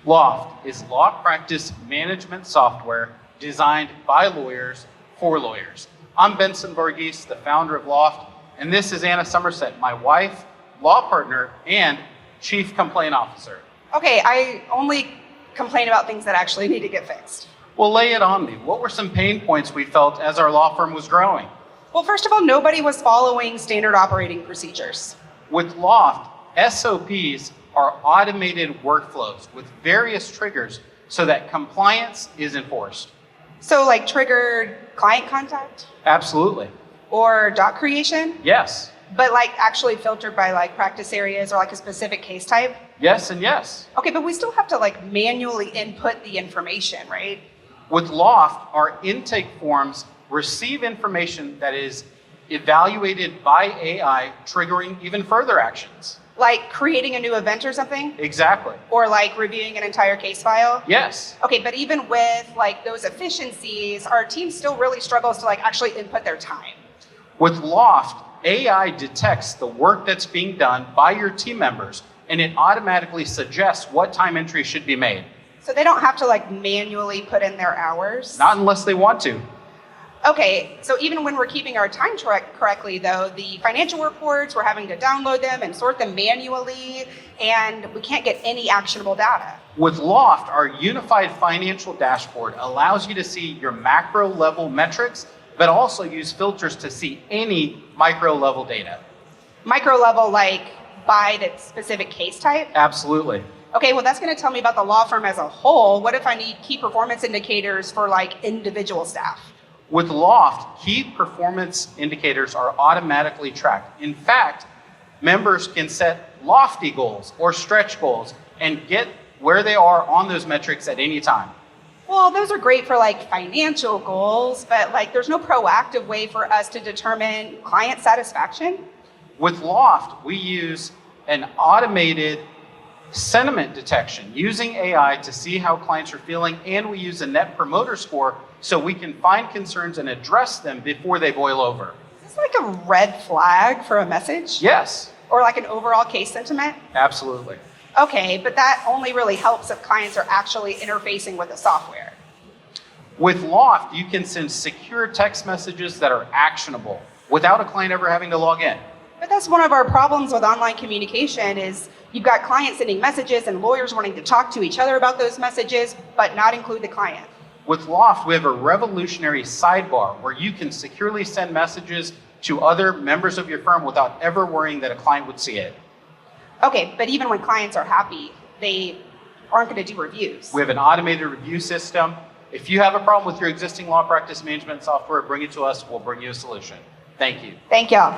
Lawft is law practice management software designed by lawyers for lawyers. I'm Benson Varghese, the founder of Lawft, and this is Anna Somerset, my wife, law partner, and chief complaint officer. Okay, I only complain about things that actually need to get fixed. Well, lay it on me. What were some pain points we felt as our law firm was growing? Well, first of all, nobody was following standard operating procedures. With Lawft, SOPs are automated workflows with various triggers so that compliance is enforced. So like triggered client contact Absolutely. or doc creation, Yes. but like actually filtered by like practice areas or like a specific case type. Yes and yes. Okay, but we still have to like manually input the information, right? With Lawft, our intake forms receive information that is evaluated by AI, triggering even further actions. Like creating a new event or something? Exactly. Or like reviewing an entire case file? Yes. Okay, but even with like those efficiencies, our team still really struggles to like actually input their time. With Lawft, AI detects the work that's being done by your team members, and it automatically suggests what time entry should be made. So they don't have to like manually put in their hours? Not unless they want to. Okay, so even when we're keeping our time correctly though, the financial reports, we're having to download them and sort them manually, and we can't get any actionable data. With Lawft, our unified financial dashboard allows you to see your macro level metrics, but also use filters to see any micro level data. Micro level, like by the specific case type? Absolutely. Okay, well that's gonna tell me about the law firm as a whole. What if I need key performance indicators for like individual staff? With Lawft, key performance indicators are automatically tracked. In fact, members can set lofty goals or stretch goals and get where they are on those metrics at any time. Well, those are great for like financial goals, but like there's no proactive way for us to determine client satisfaction. With Lawft, we use an automated sentiment detection using AI to see how clients are feeling, and we use a net promoter score so we can find concerns and address them before they boil over. Is this like a red flag for a message? Yes, Or like an overall case sentiment? absolutely. Okay, but that only really helps if clients are actually interfacing with the software. With Lawft, you can send secure text messages that are actionable without a client ever having to log in. But that's one of our problems with online communication is you've got clients sending messages and lawyers wanting to talk to each other about those messages, but not include the client. With Lawft, we have a revolutionary sidebar where you can securely send messages to other members of your firm without ever worrying that a client would see it. Okay, but even when clients are happy, they aren't going to do reviews. We have an automated review system. If you have a problem with your existing law practice management software, bring it to us. We'll bring you a solution. Thank you. Thank y'all.